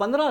15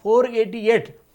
488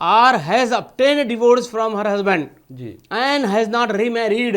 or has obtained a divorce from her husband and has not remarried।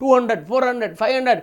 200, 400, 500,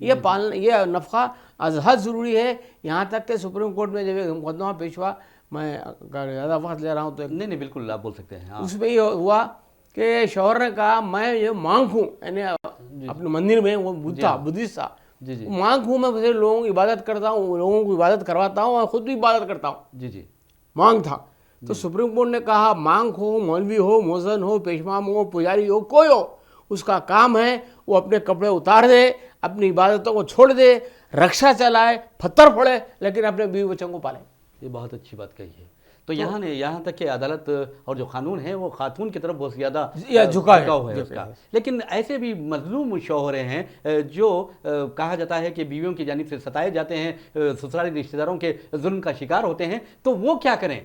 یہ پالنا، یہ نفقہ از حد ضروری ہے. یہاں تک کہ سپریم کورٹ میں جب مقدمہ پیش ہوا، میں زیادہ وقت لے رہا ہوں تو نہیں بالکل آپ بول سکتے ہیں. اس میں یہ ہوا کہ شوہر نے کہا میں یہ مانگ ہوں، یعنی اپنے مندر میں وہ بدھ تھا، بدھسٹ تھا، مانگ ہوں، میں لوگوں کی عبادت کرتا ہوں، لوگوں کو عبادت کرواتا ہوں اور خود بھی عبادت کرتا ہوں. مانگ تھا. تو سپریم کورٹ نے کہا مانگ ہو، مولوی ہو، مؤذن ہو، پیشوام ہو، پجاری ہو، کوئی ہو، اس کا کام ہے وہ اپنے کپڑے اتار دے، اپنی عبادتوں کو چھوڑ دے، رکشا چلائے، پتھر پھوڑے، لیکن اپنے بیوی بچوں کو پالے. یہ بہت اچھی بات کہی ہے. تو یہاں تک کہ عدالت اور جو قانون ہے وہ خاتون کی طرف بہت زیادہ جھکاؤ ہے اس کا. لیکن ایسے بھی مظلوم شوہریں ہیں جو کہا جاتا ہے کہ بیویوں کی جانب سے ستائے جاتے ہیں، سسرالی رشتہ داروں کے ظلم کا شکار ہوتے ہیں، تو وہ کیا کریں؟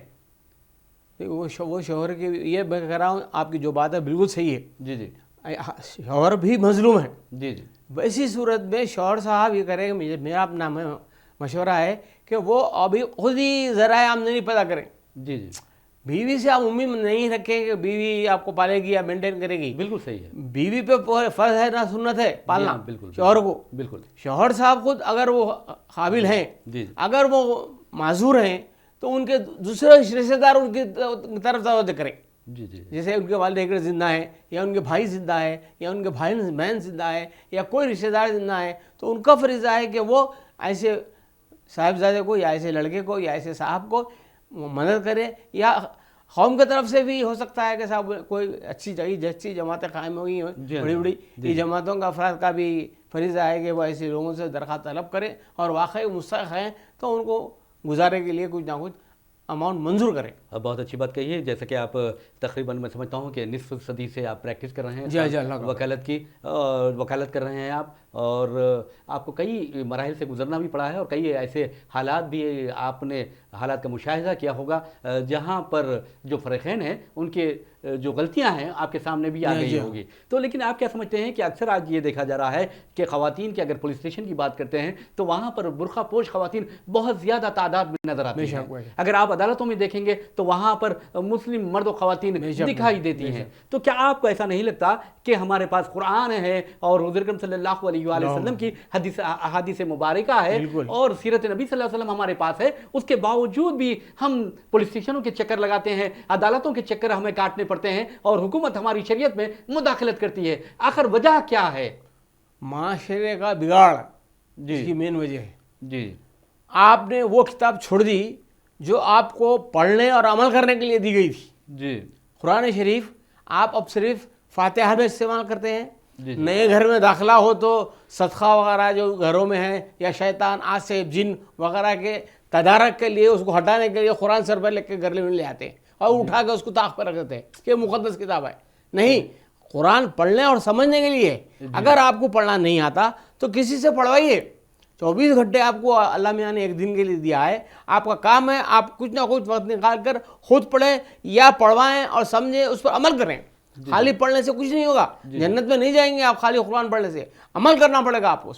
وہ شوہر کی، یہ میں کہہ رہا ہوں آپ کی جو بات ہے بالکل صحیح ہے. جی شوہر بھی مظلوم ہے. جی ویسی صورت میں شوہر صاحب یہ کریں کہ میرا اپنا مشورہ ہے کہ وہ ابھی خود ہی ذرائع آمدنی پیدا کریں. جی بیوی سے آپ امید نہیں رکھیں کہ بیوی آپ کو پالے گی یا مینٹین کرے گی. بالکل صحیح ہے. بیوی پہ فرض ہے نہ سنت ہے پالنا بالکل شوہر کو. بالکل. شوہر صاحب خود اگر وہ قابل ہیں، اگر وہ معذور ہیں، تو ان کے دوسرے رشتہ دار ان کی طرف توجہ کریں. جیسے ان کے والد زندہ ہیں، یا ان کے بھائی زندہ ہے، یا ان کے بھائی بہن زندہ ہے، یا کوئی رشتہ دار زندہ ہے، تو ان کا فریضہ ہے کہ وہ ایسے صاحبزادے کو یا ایسے لڑکے کو یا ایسے صاحب کو مدد کرے. یا قوم کی طرف سے بھی ہو سکتا ہے کہ صاحب کوئی اچھی جماعتیں قائم ہوئی ہیں بڑی بڑی، یہ جماعتوں کا افراد کا بھی فریضہ ہے کہ وہ ایسے لوگوں سے درخواست طلب کرے اور واقعی مستحق ہیں تو ان کو گزارے کے لیے کچھ نہ کچھ اماؤنٹ منظور کریں. بہت اچھی بات کہی ہے. جیسا کہ آپ تقریباً میں سمجھتا ہوں کہ نصف صدی سے آپ پریکٹس کر رہے ہیں وکالت کی، وکالت کر رہے ہیں آپ، اور آپ کو کئی مراحل سے گزرنا بھی پڑا ہے اور کئی ایسے حالات بھی آپ نے حالات کا مشاہدہ کیا ہوگا جہاں پر جو فریقین ہیں ان کے جو غلطیاں ہیں آپ کے سامنے بھی آ گئی ہوگی. تو لیکن آپ کیا سمجھتے ہیں کہ اکثر آج یہ دیکھا جا رہا ہے کہ خواتین کی اگر پولیس اسٹیشن کی بات کرتے ہیں تو وہاں پر برقع پوش خواتین بہت زیادہ تعداد میں نظر آتی ہیں. اگر آپ عدالتوں میں دیکھیں گے تو وہاں پر مسلم مرد و خواتین دکھائی دیتی ہیں. تو کیا آپ کو ایسا نہیں لگتا کہ ہمارے پاس قرآن ہے اور حضور اکرم صلی اللہ علیہ وآلہ وسلم کی احادیث مبارکہ ہے اور سیرت نبی صلی اللہ علیہ وسلم ہمارے پاس ہے، اس کے باوجود بھی ہم پولیس اسٹیشنوں کے چکر لگاتے ہیں، عدالتوں کے چکر ہمیں کاٹنے پڑتے ہیں اور حکومت ہماری شریعت میں مداخلت کرتی ہے؟ آخر وجہ کیا ہے؟ معاشرے کا بگاڑ اس کی مین وجہ ہے. آپ نے وہ کتاب چھوڑ دی جو آپ کو پڑھنے اور عمل کرنے کے لیے دی گئی تھی. قرآن شریف آپ اب صرف فاتحہ میں استعمال کرتے ہیں. نئے گھر میں داخلہ ہو تو صدقہ وغیرہ جو گھروں میں ہے یا شیطان آسے جن وغیرہ کے تدارک کے لیے اس کو ہٹانے کے لیے قرآن سر پر لکھ کے گھر میں لے آتے ہیں اور اٹھا کے اس کو طاق پر رکھ دیتے ہیں کہ مقدس کتاب ہے. نہیں، قرآن پڑھنے اور سمجھنے کے لیے. اگر آپ کو پڑھنا نہیں آتا تو کسی سے پڑھوائیے. 24 گھنٹے آپ کو اللہ میاں نے ایک دن کے لیے دیا ہے، آپ کا کام ہے آپ کچھ نہ کچھ وقت نکال کر خود پڑھیں یا پڑھوائیں اور سمجھیں، اس پر عمل کریں. خالی پڑھنے سے کچھ نہیں ہوگا، جنت میں نہیں جائیں گے آپ خالی قرآن پڑھنے سے. عمل کرنا پڑے گا آپ کو.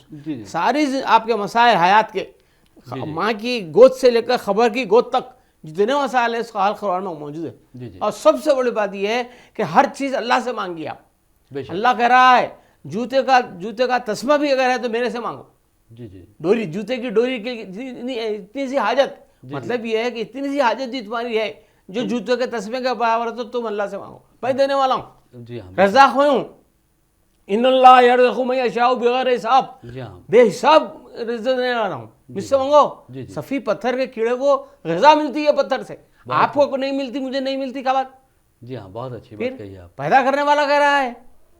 ساری آپ کے مسائل حیات کے، ماں کی گود سے لے کر خبر کی گود تک جتنے مسائل ہیں اس کا حل قرآن میں موجود ہے. اور سب سے بڑی بات یہ ہے کہ ہر چیز اللہ سے مانگیے آپ. اللہ کہہ رہا ہے جوتے کا تسمہ بھی اگر ہے تو میرے سے مانگو. ڈوری، جوتے کی ڈوری کی اتنی سی حاجت، مطلب یہ ہے کہ اتنی سی حاجت بھی تمہاری ہے جو جوتے کے تسمے کے برابر ہے تو تم اللہ سے مانگو. میں دینے والا ہوں، رزاق میں ہوں. ان اللہ یرزق من یشاء بغیر حساب، بے حساب رزق دینے والا ہوں، مجھ سے مانگو. صفی پتھر کے کیڑے کو غذا ملتی ہے پتھر سے، آپ کو نہیں ملتی، مجھے نہیں ملتی. کیا بات؟ جی ہاں، بہت اچھی بات کہی آپ. پیدا کرنے والا کہہ رہا ہے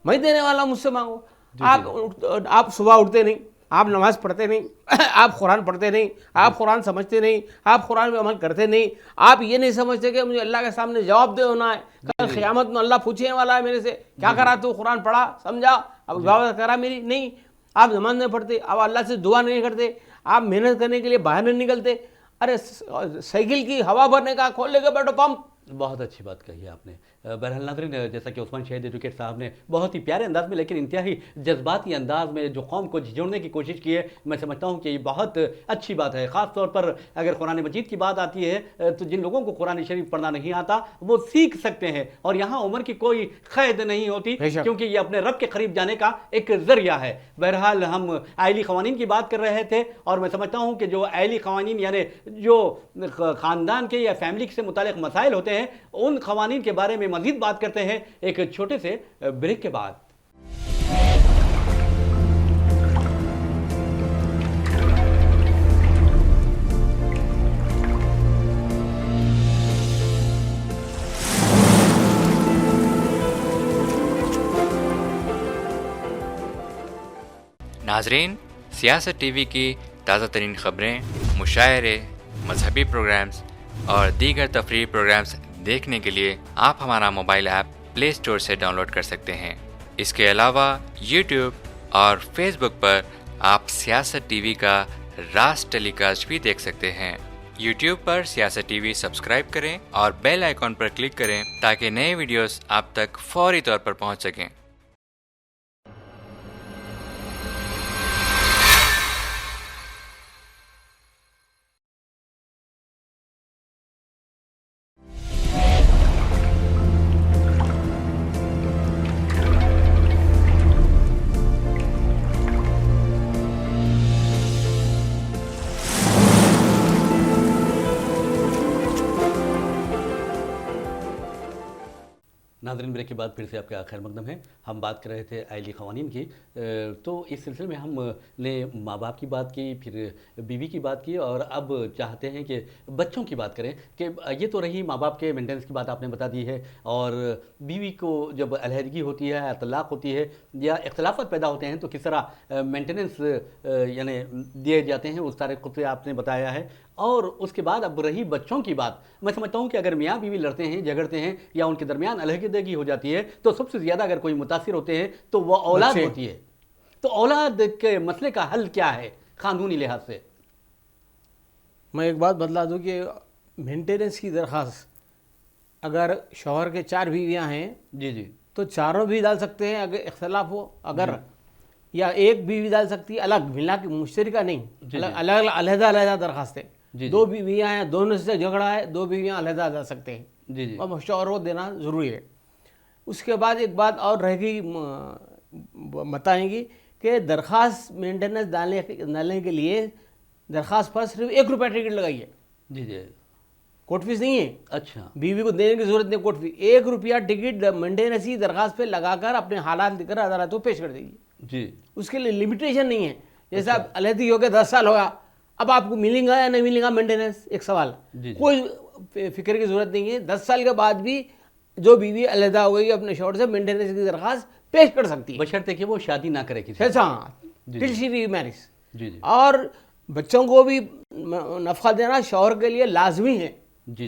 میں دینے والا ہوں، مجھ سے مانگو. آپ صبح اٹھتے نہیں، آپ نماز پڑھتے نہیں، آپ قرآن پڑھتے نہیں، آپ قرآن سمجھتے نہیں، آپ قرآن پہ عمل کرتے نہیں. آپ یہ نہیں سمجھتے کہ مجھے اللہ کے سامنے جواب دے ہونا ہے، کل قیامت میں اللہ پوچھنے والا ہے میرے سے کیا کرا تو قرآن پڑھا سمجھا اب عبادت کرا میری. نہیں، آپ نماز نہیں پڑھتے، آپ اللہ سے دعا نہیں کرتے، آپ محنت کرنے کے لیے باہر نہیں نکلتے. ارے سائیکل کی ہوا بھرنے کا کھول لے کے بیٹھو پمپ، بہت اچھی بات کہی ہے آپ نے. بہرحال ناظرین، جیسا کہ عثمان شہید ایجوکیٹ صاحب نے بہت ہی پیارے انداز میں لیکن انتہائی جذباتی انداز میں جو قوم کو جھنجھوڑنے کی کوشش کی ہے، میں سمجھتا ہوں کہ یہ بہت اچھی بات ہے. خاص طور پر اگر قرآن مجید کی بات آتی ہے تو جن لوگوں کو قرآن شریف پڑھنا نہیں آتا وہ سیکھ سکتے ہیں، اور یہاں عمر کی کوئی قید نہیں ہوتی کیونکہ یہ اپنے رب کے قریب جانے کا ایک ذریعہ ہے. بہرحال ہم آئلی قوانین کی بات کر رہے تھے، اور میں سمجھتا ہوں کہ جو آئلی قوانین یعنی جو خاندان کے یا فیملی سے متعلق مسائل ہوتے ہیں، ان قوانین کے بارے میں مزید بات کرتے ہیں ایک چھوٹے سے بریک کے بعد. ناظرین، سیاست ٹی وی کی تازہ ترین خبریں، مشاعرے، مذہبی پروگرامز اور دیگر تفریحی پروگرامز دیکھنے کے لیے آپ ہمارا موبائل ایپ پلے اسٹور سے ڈاؤن لوڈ کر سکتے ہیں. اس کے علاوہ یوٹیوب اور فیس بک پر آپ سیاست ٹی وی کا راز ٹیلی کاسٹ بھی دیکھ سکتے ہیں. یوٹیوب پر سیاست ٹی وی سبسکرائب کریں اور بیل آئیکن پر کلک کریں تاکہ نئے ویڈیوز آپ تک فوری طور پر پہنچ سکیں. ناظرین، بریک کے بعد پھر سے آپ کا خیر مقدم ہے. ہم بات کر رہے تھے آئلی قوانین کی، تو اس سلسلے میں ہم نے ماں باپ کی بات کی، پھر بیوی کی بات کی، اور اب چاہتے ہیں کہ بچوں کی بات کریں. کہ یہ تو رہی ماں باپ کے مینٹیننس کی بات آپ نے بتا دی ہے، اور بیوی کو جب علیحدگی ہوتی ہے، طلاق ہوتی ہے یا اختلافات پیدا ہوتے ہیں تو کس طرح مینٹیننس یعنی دیے جاتے ہیں، اس طریقے سے آپ نے بتایا ہے. اور اس کے بعد اب رہی بچوں کی بات، میں سمجھتا ہوں کہ اگر میاں بیوی لڑتے ہیں، جھگڑتے ہیں یا ان کے درمیان علیحدگی ہو جاتی ہے تو سب سے زیادہ اگر کوئی متاثر ہوتے ہیں تو وہ اولاد ہوتی ہے. تو اولاد کے مسئلے کا حل کیا ہے قانونی لحاظ سے؟ میں ایک بات بتلا دوں کہ مینٹیننس کی درخواست اگر شوہر کے 4 بیویاں ہیں جی تو چاروں بھی ڈال سکتے ہیں اگر اختلاف ہو، اگر یا ایک بیوی ڈال سکتی ہے، الگ ملا کے مشترکہ نہیں، الگ علیحدہ درخواستیں. 2 بیویاں ہیں، دونوں سے جھگڑا ہے، 2 بیویاں علیحدہ ڈال سکتے ہیں، اور مشورہ کو دینا ضروری ہے. اس کے بعد ایک بات اور رہ گئی بتائیں گی کہ درخواست مینٹیننس ڈالنے کے لیے درخواست پر صرف 1 روپیہ ٹکٹ لگائی ہے. جی کورٹ فیس نہیں ہے. اچھا، بیوی کو دینے کی ضرورت نہیں کورٹ فیس. 1 روپیہ ٹکٹ مینٹیننس درخواست پہ لگا کر اپنے حالات لے کر عدالت کو پیش کر دے گی. اس کے لیے لمیٹیشن نہیں ہے. جیسے آپ علیحدگی ہو کے 10 سال ہوگا، اب آپ کو ملیں گا یا نہیں ملیں گا مینٹیننس، ایک سوال. کوئی فکر کی ضرورت نہیں ہے. 10 سال کے بعد بھی جو بیوی علیحدہ ہو گئی اپنے شوہر سے مینٹیننس کی درخواست پیش کر سکتی ہے، بشرطے کہ وہ شادی نہ کرے کسی. ٹل شی ری میرج. اور بچوں کو بھی نفقہ دینا شوہر کے لیے لازمی ہے.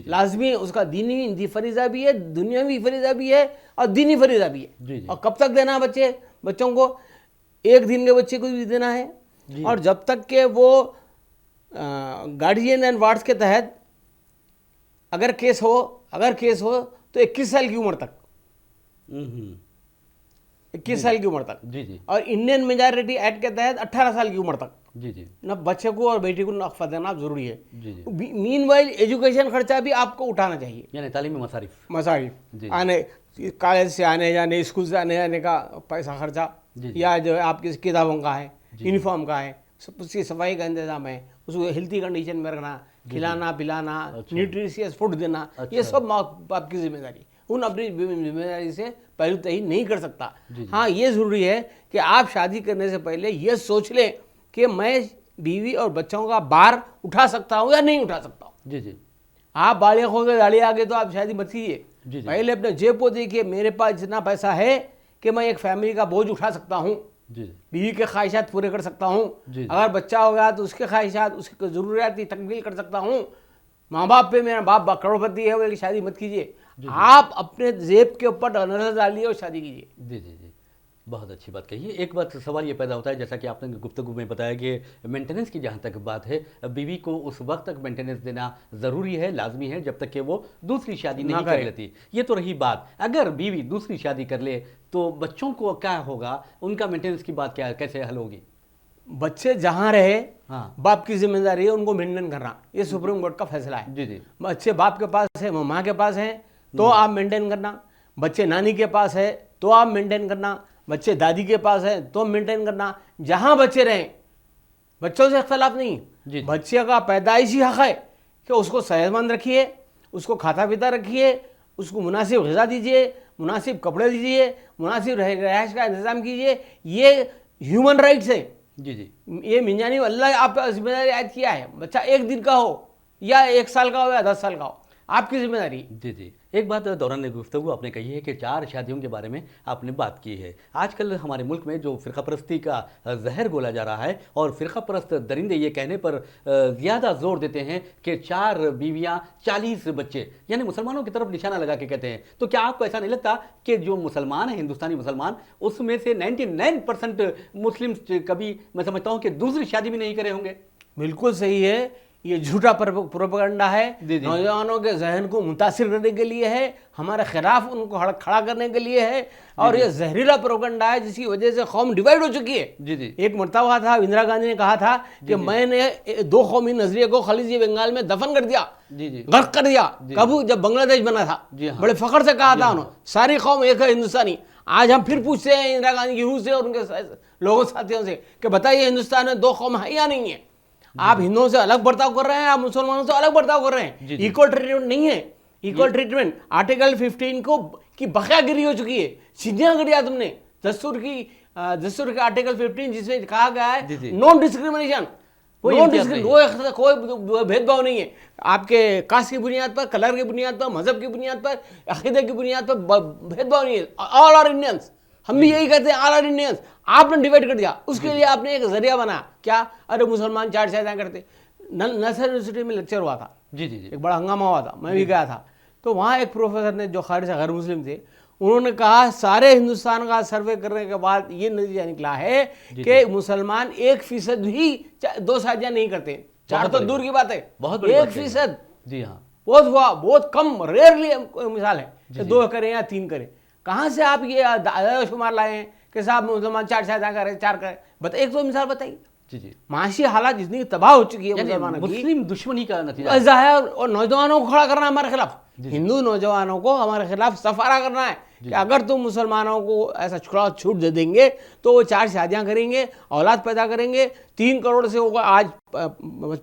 لازمی ہے، اس کا دینی فریضہ بھی ہے، دنیاوی فریضہ بھی ہے، اور دینی فریضہ بھی ہے. اور کب تک دینا ہے بچوں کو؟ 1 دن کے بچے کو بھی دینا ہے. اور جب تک کہ وہ گارڈین اینڈ وارڈس کے تحت اگر کیس ہو تو 21 سال کی عمر تک، 21 سال کی عمر تک. اور انڈین میجارٹی ایکٹ کے تحت 18 سال کی عمر تک نہ بچے کو اور بیٹی کو نفقہ دینا ضروری ہے. مین وائل ایجوکیشن خرچہ بھی آپ کو اٹھانا چاہیے، یعنی تعلیمی مصارف آنے کالج سے آنے جانے، اسکول سے آنے جانے کا پیسہ خرچہ، یا جو ہے آپ کی کتابوں کا ہے، یونیفارم کا ہے، اس کی صفائی کا انتظام ہے، اس کو ہیلتھی کنڈیشن میں رکھنا، کھلانا پلانا، نیوٹریشیس فوڈ دینا، یہ سب آپ کی ذمہ داری. ان اپنی ذمہ داری سے پہلو تہی نہیں کر سکتا. ہاں یہ ضروری ہے کہ آپ شادی کرنے سے پہلے یہ سوچ لیں کہ میں بیوی اور بچوں کا بار اٹھا سکتا ہوں یا نہیں اٹھا سکتا ہوں. آپ بالغ ہو گئے، گاڑی آ گئے تو آپ شادی مت کیجیے. پہلے اپنے جیب کو دیکھیے، میرے پاس اتنا پیسہ ہے کہ میں ایک فیملی کا بوجھ اٹھا سکتا ہوں، بیوی کے خواہشات پورے کر سکتا ہوں. اگر بچہ ہو گیا تو اس کے خواہشات، اس کی ضروریات کی تکمیل کر سکتا ہوں. ماں باپ پہ میرا باپ کروڑ پتی ہے وہ شادی مت کیجیے. آپ اپنے جیب کے اوپر نظر ڈالیے اور شادی کیجیے. بہت اچھی بات کہی ہے. ایک بات سوال یہ پیدا ہوتا ہے جیسا کہ آپ نے گفتگو میں بتایا کہ مینٹیننس کی جہاں تک بات ہے بیوی کو اس وقت تک مینٹیننس دینا ضروری ہے, لازمی ہے جب تک کہ وہ دوسری شادی نہیں کر لیتی. یہ تو رہی بات, اگر بیوی دوسری شادی کر لے تو بچوں کو کیا ہوگا, ان کا مینٹیننس کی بات کیا کیسے حل ہوگی؟ بچے جہاں رہے ہاں باپ کی ذمہ داری ہے ان کو مینٹین کرنا, یہ سپریم کورٹ کا فیصلہ ہے. جی جی بچے باپ کے پاس ہے, ماں کے پاس ہیں تو آپ مینٹین کرنا, بچے نانی کے پاس ہے تو آپ مینٹین کرنا, بچے دادی کے پاس ہے تو مینٹین کرنا. جہاں بچے رہیں بچوں سے اختلاف نہیں, جی بچے کا پیدائشی حق ہے کہ اس کو صحت مند رکھیے, اس کو کھاتا پیتا رکھیے, اس کو مناسب غذا دیجیے, مناسب کپڑے دیجیے, مناسب رہائش کا انتظام کیجیے. یہ ہیومن رائٹس ہے. جی جی یہ منجانی اللہ آپ کا ذمہ داری عائد کیا ہے, بچہ 1 دن کا ہو یا 1 سال کا ہو یا 10 سال کا ہو, آپ کی ذمہ داری. جی جی ایک بات دوران گفتگو آپ نے کہی ہے کہ 4 شادیوں کے بارے میں آپ نے بات کی ہے. آج کل ہمارے ملک میں جو فرقہ پرستی کا زہر گولا جا رہا ہے اور فرقہ پرست درندے یہ کہنے پر زیادہ زور دیتے ہیں کہ 4 بیویاں 40 بچے, یعنی مسلمانوں کی طرف نشانہ لگا کے کہتے ہیں. تو کیا آپ کو ایسا نہیں لگتا کہ جو مسلمان ہیں, ہندوستانی مسلمان, اس میں سے 99% مسلم کبھی میں سمجھتا ہوں کہ دوسری شادی بھی نہیں کرے ہوں گے؟ بالکل صحیح ہے, یہ جھوٹا پروپیگنڈا ہے, نوجوانوں کے ذہن کو متاثر کرنے کے لیے ہے, ہمارے خلاف ان کو کھڑا کرنے کے لیے ہے, اور یہ زہریلا پروپیگنڈا ہے جس کی وجہ سے قوم ڈیوائیڈ ہو چکی ہے. جی جی ایک مرتبہ تھا اندرا گاندھی نے کہا تھا کہ میں نے 2 قومی نظریے کو خلیجی بنگال میں دفن کر دیا, جی جی غرق کر دیا. کب؟ جب بنگلہ دیش بنا تھا. بڑے فخر سے کہا تھا انہوں نے, ساری قوم ایک ہے ہندوستانی. آج ہم پھر پوچھتے ہیں اندرا گاندھی کی روح سے اور ان کے لوگوں ساتھیوں سے کہ بتائیے ہندوستان میں 2 قوم ہیں یا نہیں ہے؟ آپ ہندوؤں سے الگ برتاؤ کر رہے ہیں, آپ مسلمانوں سے الگ برتاؤ کر رہے ہیں. ایکول ٹریٹمنٹ نہیں ہے. ایکول ٹریٹمنٹ آرٹیکل 15 کی بقیہ گیری ہو چکی ہے. سیدھیاں کر دیا تم نے دستور کے آرٹیکل 15 جس میں کہا گیا ہے نان ڈسکریمنیشن, کوئی بھید بھاؤ نہیں ہے. آپ کے کاسٹ کی بنیاد پر, کلر کی بنیاد پر, مذہب کی بنیاد پر, عقیدے کی بنیاد پر بھید بھاؤ نہیں ہے. آل آر انڈینس, ہم بھی یہی کہتے ہیں آل آر انڈینس. آپ نے ڈیوائڈ کر دیا, اس کے لیے آپ نے ایک ذریعہ بنا. کیا؟ ارے مسلمان 4 شادیاں کرتے. نصر یونیورسٹی میں لیکچر ہوا تھا, جی جی جی ایک بڑا ہنگامہ ہوا تھا, میں بھی گیا تھا. تو وہاں ایک پروفیسر نے جو خارج سے غیر مسلم تھے, انہوں نے کہا سارے ہندوستان کا سروے کرنے کے بعد یہ نتیجہ نکلا ہے کہ مسلمان 1% بھی 2 شادیاں نہیں کرتے. 4 تو دور کی بات ہے, 1%. جی ہاں بہت ہوا, بہت کم, ریئرلی مثال ہے کہ 2 کریں یا 3 کریں. کہاں سے آپ یہ اعداد و شمار لائے ہیں کہ صاحب مسلمان 4 شادیاں کریں, 4 کریں؟ ایک تو مثال بتائیے. جی جی معاشی حالات جتنی تباہ ہو چکی ہے مسلمانوں کی, مسلم دشمنی کا نتیجہ ظاہر, اور نوجوانوں کو کھڑا کرنا ہمارے خلاف, ہندو نوجوانوں کو ہمارے خلاف سفارہ کرنا ہے کہ اگر تم مسلمانوں کو ایسا چھوٹ دے دیں گے تو وہ 4 شادیاں کریں گے, اولاد پیدا کریں گے. 3 کروڑ سے ہوگا, آج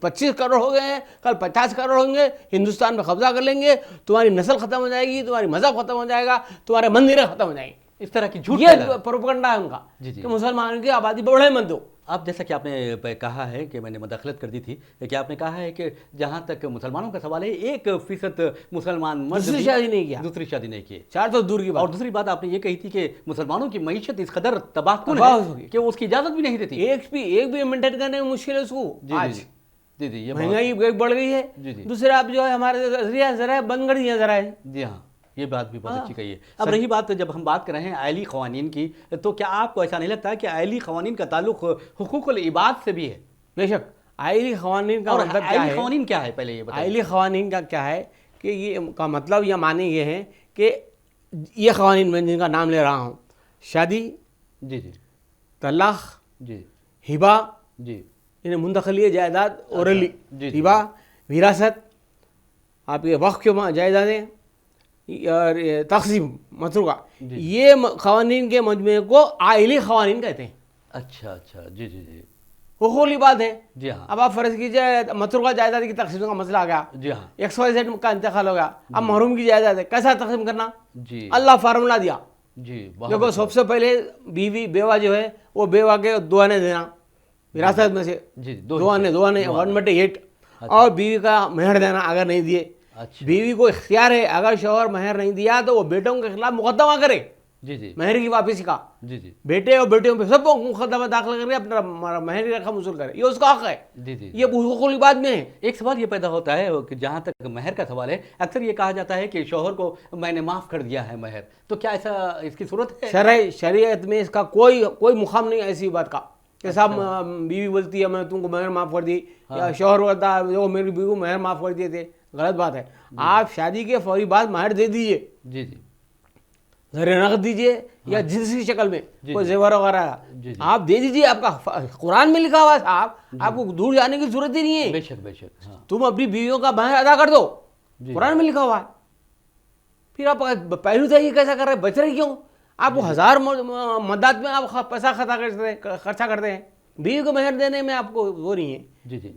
25 کروڑ ہو گئے ہیں, کل 50 کروڑ ہوں گے, ہندوستان میں قبضہ کر لیں گے. تمہاری نسل ختم ہو جائے گی, تمہاری مذہب ختم ہو جائے گا, تمہارے مندریں ختم ہو جائیں گی. اس طرح کی جھوٹ یہ پروپیگنڈا ہے ان کا کہ مسلمانوں کی آبادی بڑھے مت دو. اب جیسا کہ آپ نے کہا ہے کہ میں نے مداخلت کر دی تھی کہ آپ نے کہا ہے کہ جہاں تک مسلمانوں کا سوال ہے 1% مسلمان مرد دوسری شادی نہیں کیا, دوسری شادی نہیں کی. 4 تو دور کی بات. اور دوسری بات آپ نے یہ کہی تھی کہ مسلمانوں کی معیشت اس قدر تباہ کن ہے کہ اس کی اجازت بھی نہیں دیتی. ایک بھی مینٹین کرنے میں مشکل ہے اس کو. آج جی جی یہ مہنگائی بڑھ گئی ہے. دوسرا آپ جو ہے ہمارے ذرائع بند کر دیا ذرائع. جی ہاں یہ بات بھی بہت اچھی کہی ہے. اب رہی بات جب ہم بات کر رہے ہیں آئلی قوانین کی, تو کیا آپ کو ایسا نہیں لگتا کہ آئلی قوانین کا تعلق حقوق العباد سے بھی ہے؟ بے شک. آئلی قوانین کا مطلب کیا ہے؟ قوانین کیا ہے پہلے یہ بتائیے. آئلی قوانین کا کیا ہے کہ یہ کا مطلب یا معنی یہ ہے کہ یہ قوانین میں جن کا نام لے رہا ہوں, شادی, جی جی, طلاق, جی, ہبہ, جی, یعنی منتقلی جائیداد, اورلی, ہبہ, وراثت, آپ کے وقف کے جائیدادیں, اور تقسیم متروکہ, یہ قوانین کے مجموعے کو آئلی قوانین کہتے ہیں. اچھا اچھا, جی جی جی, حقوقی بات ہے. جی ہاں. اب آپ فرض کیجئے متروکہ جائیداد کی تقسیم کا مسئلہ آ گیا, جی ہاں, XYZ کا انتقال ہو گیا, اب محروم کی جائیداد ہے, کیسا تقسیم کرنا؟ جی اللہ فارمولا دیا. جی دیکھو سب سے پہلے بیوہ جو ہے وہ بیوہ کے 2 آنے دینا وراثت میں سے, 2 آنے 1/8, اور بیوی کا مہر دینا اگر نہیں دیے. بیوی کو اختیار ہے, اگر شوہر مہر نہیں دیا تو وہ بیٹوں کے خلاف مقدمہ کرے. جی جی مہر کی واپسی کا. جی جی بیٹے اور بیٹیوں پہ سب کو مقدمہ داخل کر کے اپنا مہر کی رقم وصول کرے, یہ اس کا حق ہے. جی جی. یہ حقوق العباد میں ہے. ایک سوال یہ پیدا ہوتا ہے کہ جہاں تک مہر کا سوال ہے, اکثر یہ کہا جاتا ہے کہ شوہر کو میں نے معاف کر دیا ہے مہر, تو کیا ایسا اس کی صورت ہے؟ شریعت میں اس کا کوئی مقام نہیں ایسی بات کا کہ صاحب بیوی بولتی ہے میں تم کو مہر معاف کر دی, یا شوہر بولتا ہے وہ میری بیوی کو مہر معاف کر دیے تھے. غلط بات ہے. آپ شادی کے فوری بعد مہر دے دیجئے, جی جی, زر نقد دیجئے یا جنس کی شکل میں کوئی زیور وغیرہ آپ دے دیجئے. آپ کا قرآن میں لکھا ہوا ہے صاحب, آپ کو دور جانے کی ضرورت ہی نہیں ہے. بے شک بے شک. تم اپنی بیویوں کا مہر ادا کر دو, قرآن میں لکھا ہوا ہے. پھر آپ پہلو سے یہ کیسا کر رہے, بچ رہے کیوں؟ آپ کو 1000 مدت میں آپ پیسہ خرچہ کرتے ہیں, بیوی کو مہر دینے میں آپ کو وہ نہیں ہے. جی جی,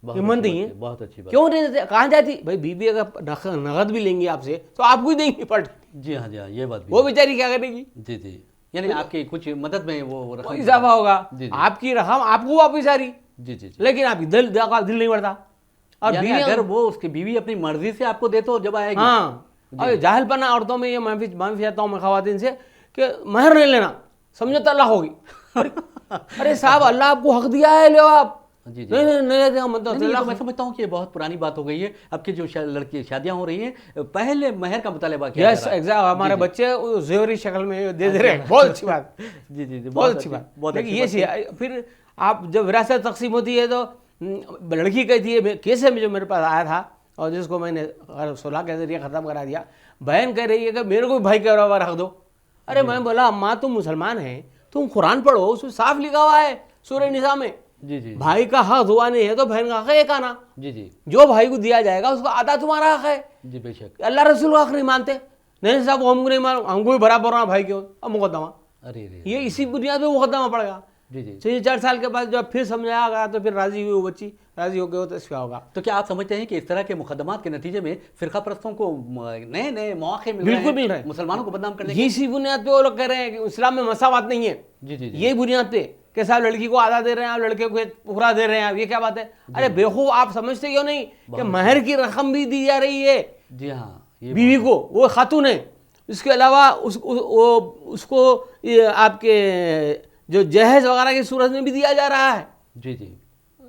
ہمت نہیں ہے. بہت اچھی بات. کیوں نہیں دیتے؟ کہاں جاتی بھائی بیوی اگر نقد بھی لیں گی آپ سے تو آپ کو ہی دیں گی پلٹ. جی ہاں جی ہاں, یہ بات بھی. وہ بیچاری کیا کرے گی؟ جی جی, یعنی آپ کی کچھ مدد میں وہ رقم اضافہ ہوگا. آپ کی رقم آپ کو واپس آ رہی, جی جی, لیکن آپ کی دل نہیں بڑھتا. اور اگر وہ اس کی بیوی اپنی مرضی سے آپ کو دے تو جب آئے گی. ہاں, اور جاہل پنا عورتوں میں یہ معافی چاہتا ہوں میں خواتین سے کہ مہر نہیں لینا, سمجھو تو اللہ ہوگی. ارے صاحب اللہ آپ کو حق دیا ہے, لو آپ. جی جی, نہیں لیتے ہم مطلب میں سمجھتا ہوں کہ یہ بہت پرانی بات ہو گئی ہے. اب کی جو لڑکی شادیاں ہو رہی ہیں پہلے مہر کا مطالبہ کیا جا رہا ہے. ایگزیکٹ, ہمارے بچے زیوری شکل میں دے رہے ہیں. بہت اچھی بات. جی جی, بہت اچھی بات. لیکن یہ پھر آپ جب وراثت تقسیم ہوتی ہے تو لڑکی کہتی ہے, کیس ہے جو میرے پاس آیا تھا اور جس کو میں نے صلح کے ذریعے ختم کرا دیا, بہن کہہ رہی ہے کہ میرے کو بھی بھائی کا برابر رکھ دو. ارے میں بولا اماں تم مسلمان ہیں, تم قرآن پڑھو, اس میں صاف لکھا ہوا ہے سورہ نساء میں. جی جی, بھائی کا حق دعا نہیں ہے تو بہن کا حق ہے ایک آنا. جی جی, جو بھائی کو دیا جائے گا اس کا آدھا تمہارا حق ہے. جی بے شک. اللہ رسول کا حق نہیں مانتے, نہیں صاحب ہم کو نہیں مان, ہم کو بھی برابر ہونا بھائی کے. اب مقدمہ ارے یہ اسی بنیاد پہ مقدمہ پڑے گا. جی جی, 4 سال کے بعد جب پھر سمجھایا گیا تو پھر راضی ہوئی وہ بچی, راضی ہو گئے ہو تو اس کا ہوگا. تو کیا آپ سمجھتے ہیں کہ اس طرح کے مقدمات کے نتیجے میں فرقہ پرستوں کو نئے نئے مواقع بالکل مل رہے ہیں مسلمانوں کو بدنام کرنے کے؟ اسی بنیاد پہ وہ لوگ کہہ رہے ہیں کہ اسلام میں مساوات نہیں ہے. جی جی, یہی بنیاد پہ کہ صاحب لڑکی کو آدھا دے رہے ہیں, آپ لڑکے کو پورا دے رہے ہیں, یہ کیا بات ہے؟ ارے بیوقوف, آپ سمجھتے کیوں نہیں کہ مہر کی رقم بھی دی جا رہی ہے جی ہاں, بیوی کو, وہ خاتون ہے. اس کے علاوہ اس کو آپ کے جو جہیز وغیرہ کی صورت میں بھی دیا جا رہا ہے. جی جی,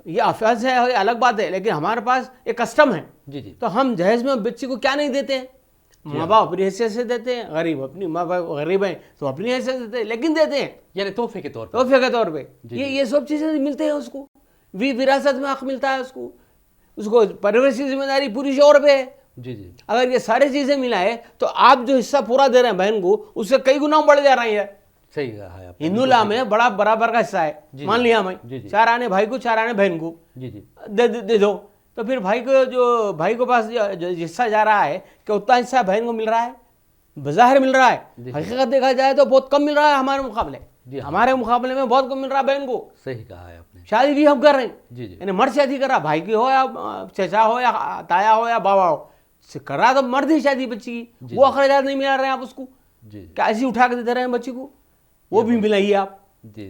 یہ افیاض ہے, الگ بات ہے, لیکن ہمارے پاس ایک کسٹم ہے. جی جی, تو ہم جہیز میں بچی کو کیا نہیں دیتے ہیں؟ ماں باپ اپنی حیثیت سے دیتے ہیں, غریب اپنی, ماں باپ غریب ہیں تو اپنی حیثیت سے دیتے ہیں, لیکن دیتے ہیں یعنی تحفے کے طور پر. تحفے کے طور پہ. یہ سب چیزیں ملتے ہیں اس کو, وراثت میں حق ملتا ہے اس کو پرورش کی ذمہ داری پوری شوہر پہ ہے. جی جی, اگر یہ ساری چیزیں ملائے تو آپ جو حصہ پورا دے رہے ہیں بہن کو, اس سے کئی گنا بڑھ جا رہی ہے. صحیح کہا ہے آپ نے. ہندو لا میں بڑا برابر کا حصہ ہے, مان لیا میں, 4 آنے بھائی کو 4 آنے بہن کو جی جی, دے دو. تو پھر بھائی کو پاس جو حصہ جا رہا ہے کہ اتنا حصہ بہن کو مل رہا ہے, بظاہر مل رہا ہے, حقیقت دیکھا جائے تو بہت کم مل رہا ہے ہمارے مقابلے. ہمارے مقابلے میں بہت کم مل رہا ہے بہن کو. صحیح کہا ہے آپ نے. شادی بھی ہم کر رہے ہیں, جی جی, یعنی مرد شادی کر رہا, بھائی کی ہو یا چچا ہو یا تایا ہو یا بابا ہو, کر رہا تو مرد ہی شادی بچی کی. وہ اخراجات نہیں ملا رہے ہیں آپ اس کو, کیا ایسی اٹھا کے دے رہے ہیں بچی کو, وہ بھی ملائیے آپ.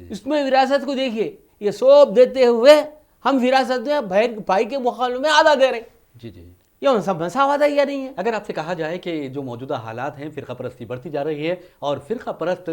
اس میں وراثت کو دیکھیے, یہ سوب دیتے ہوئے ہم وراثت میں بھائی کے مقابلے میں آدھا دے رہے ہیں. جی جی, یہ سب مساوات ہے یا نہیں ہے؟ اگر آپ سے کہا جائے کہ جو موجودہ حالات ہیں فرقہ پرستی بڑھتی جا رہی ہے اور فرقہ پرست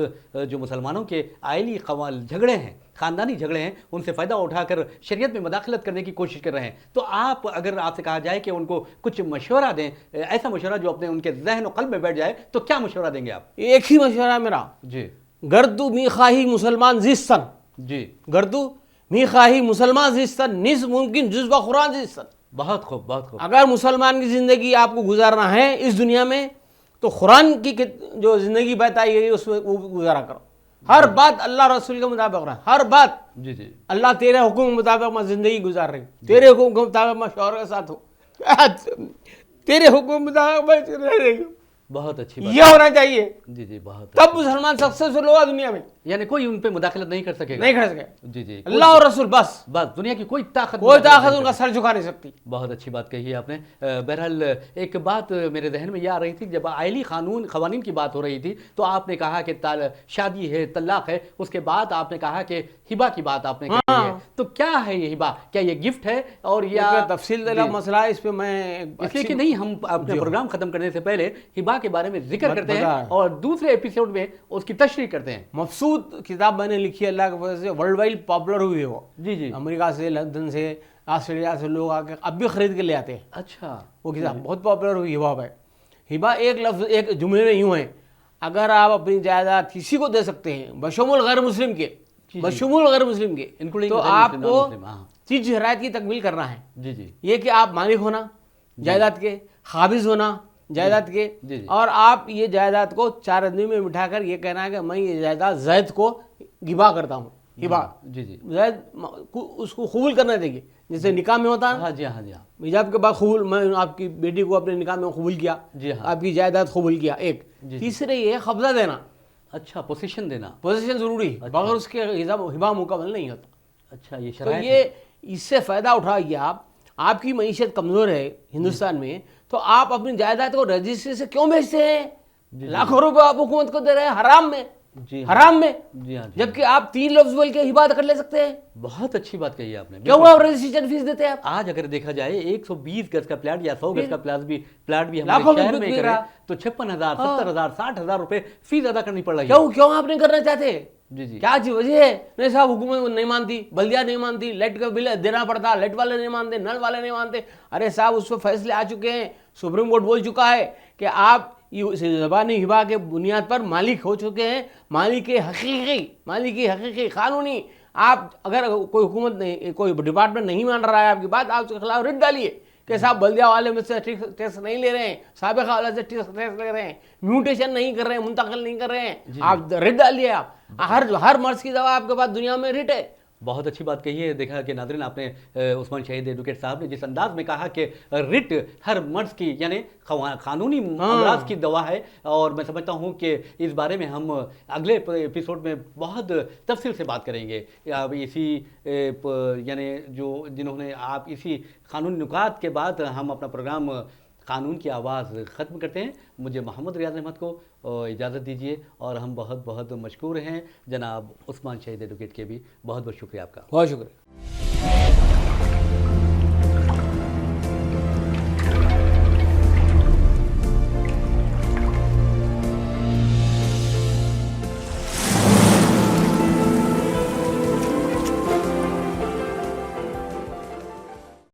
جو مسلمانوں کے آئلی جھگڑے ہیں, خاندانی جھگڑے ہیں, ان سے فائدہ اٹھا کر شریعت میں مداخلت کرنے کی کوشش کر رہے ہیں, تو اگر آپ سے کہا جائے کہ ان کو کچھ مشورہ دیں, ایسا مشورہ جو ان کے ذہن و قلب میں بیٹھ جائے, تو کیا مشورہ دیں گے آپ؟ ایک ہی مشورہ میرا, جی, گردو میخواہی مسلمان زیستن. جی, گردو میخواہی مسلمان زیستن نصف ممکن جزو قرآن زیستن. بہت خوب, بہت خوب. اگر مسلمان کی زندگی آپ کو گزارنا ہے اس دنیا میں تو قرآن کی جو زندگی بتائی گئی اس میں گزارا کرو. ہر بات اللہ رسول کے مطابق رہا, ہر بات. جی جی, اللہ تیرے حکم کے مطابق میں زندگی گزار رہی ہوں, تیرے حکم کے مطابق میں شوہر کے ساتھ ہوں, تیرے حکم کے مطابق میں رہ رہی ہوں. بہت اچھی بات. یہ ہونا چاہیے, جی جی, بہت. تب مسلمان سکسیسفل ہوگا دنیا میں. یعنی کوئی ان پہ مداخلت نہیں کر سکے گا, نہیں کر سکے. جی جی, اللہ اور رسول بس, دنیا کی کوئی طاقت ان کا سر جھکا نہیں سکتی. بہت اچھی بات کہی ہے آپ نے. بہرحال ایک بات میرے ذہن میں یہ آ رہی تھی, جب آئلی قوانین کی بات ہو رہی تھی تو آپ نے کہا کہ شادی ہے, طلاق ہے, اس کے بعد آپ نے کہا کہ ہبہ کی بات آپ نے کہی ہے, تو کیا ہے یہ ہبہ؟ کیا یہ گفٹ ہے اور یا تفصیل مسئلہ اس پہ میں اس لیے کہ نہیں, ہم اپنے پروگرام ختم کرنے سے پہلے ہبہ کے بارے میں ذکر کرتے ہیں اور دوسرے ایپیسوڈ میں اس کی تشریح کرتے ہیں. مبسوط کتاب میں نے لکھی اللہ کی وجہ سے ورلڈ وائڈ پاپولر ہوئی ہے وہ. جی جی. امریکہ سے، لندن سے، آسٹریلیا سے لوگ آ کے اب بھی خرید کے لے آتے ہیں. اچھا. وہ کتاب بہت پاپولر ہوئی ہبا ہے. ہبا ایک لفظ ایک جملے میں یوں ہے، اگر آپ اپنی جائیداد کسی کو دے سکتے ہیں بشمول غیر مسلم کے، بشمول غیر مسلم کے، تو آپ کو 3 شرائط کی تکمیل کرنا ہے. جی جی. یہ کہ آپ مالک ہونا جائیداد کے، قابض ہونا جائیداد کے، اور آپ یہ جائیداد کو 4 آدمی میں بٹھا کر یہ کہنا ہے کہ میں یہ جائیداد زید کو ہبا کرتا ہوں. ہبا. جی جی. زید اس کو قبول کرنا چاہیے، جیسے نکاح میں ہوتا ہے. ہاں جی ہاں جی ہاں. حجاب کے بعد قبول، میں آپ کی بیٹی کو اپنے نکاح میں قبول کیا، جی ہاں. آپ کی جائیداد قبول کیا. ایک تیسرے یہ قبضہ دینا. اچھا. پوزیشن دینا. پوزیشن ضروری، بغیر اس کے ہبا مکمل نہیں ہوتا. اچھا. یہ تو شرائط یہ اس سے فائدہ اٹھائیے آپ کی معیشت کمزور ہے ہندوستان میں، تو آپ اپنی جائیداد کو رجسٹری سے کیوں بیچتے ہیں؟ لاکھوں روپے آپ حکومت کو دے رہے ہیں حرام میں. جی حرام میں. جی ہاں. جبکہ آپ 3 لفظ بول کے ہبا کر لے سکتے ہیں. بہت اچھی بات کہی آپ نے. کیوں آپ رجسٹریشن فیس دیتے ہیں؟ آج اگر دیکھا جائے 120 گز کا پلاٹ یا 100 گز کا پلاٹ بھی ہمارے شہر میں کرے تو 56,000 70,000 60,000 روپے فیس ادا کرنی پڑ رہی ہے. کیوں آپ نہیں کرنا چاہتے؟ جی جی. کیا وجہ ہے؟ نہیں صاحب حکومت نہیں مانتی، بلدیہ نہیں مانتی، لائٹ کا بل دینا پڑتا، لائٹ والے نہیں مانتے، نل والے نہیں مانتے. ارے صاحب اس پہ فیصلے آ چکے ہیں، سپریم کورٹ بول چکا ہے کہ آپ زبانی ہبا کے بنیاد پر مالک ہو چکے ہیں، مالک حقیقی قانونی. آپ اگر کوئی حکومت نہیں، کوئی ڈپارٹمنٹ نہیں مان رہا ہے آپ کی بات، آپ اس کے خلاف رٹ ڈالیے کہ صاحب بلدیہ والے میں سے ٹیکس نہیں لے رہے ہیں، سابقہ والے سے ٹیکس لے رہے ہیں، میوٹیشن نہیں کر رہے ہیں، منتقل نہیں کر رہے ہیں. آپ رٹ ڈالیے. آپ ہر مرض کی دوا آپ کے پاس دنیا میں رٹ ہے. بہت اچھی بات کہی ہے. دیکھا کہ ناظرین آپ نے عثمان شہید ایڈوکیٹ صاحب نے جس انداز میں کہا کہ رٹ ہر مرض کی یعنی قانونی امراض کی دوا ہے، اور میں سمجھتا ہوں کہ اس بارے میں ہم اگلے ایپیسوڈ میں بہت تفصیل سے بات کریں گے. اب اسی یعنی جو جنہوں نے آپ اسی قانونی نکات کے بعد ہم اپنا پروگرام قانون کی آواز ختم کرتے ہیں. مجھے محمد ریاض احمد کو اجازت دیجیے، اور ہم بہت بہت مشکور ہیں جناب عثمان شہید ایڈوکیٹ کے بھی. بہت بہت شکریہ آپ کا. بہت شکریہ.